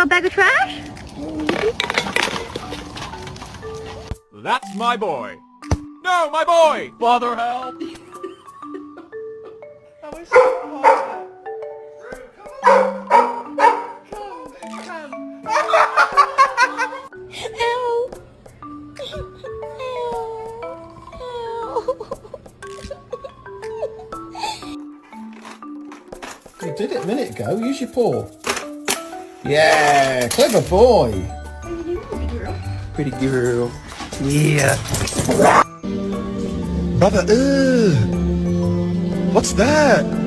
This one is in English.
our bag of trash? That's my boy. No, my boy! Father, help! How is it? Come. Ow! You did it a minute ago. Use your paw. Yeah, clever boy. Pretty girl. Yeah. Brother, what's that?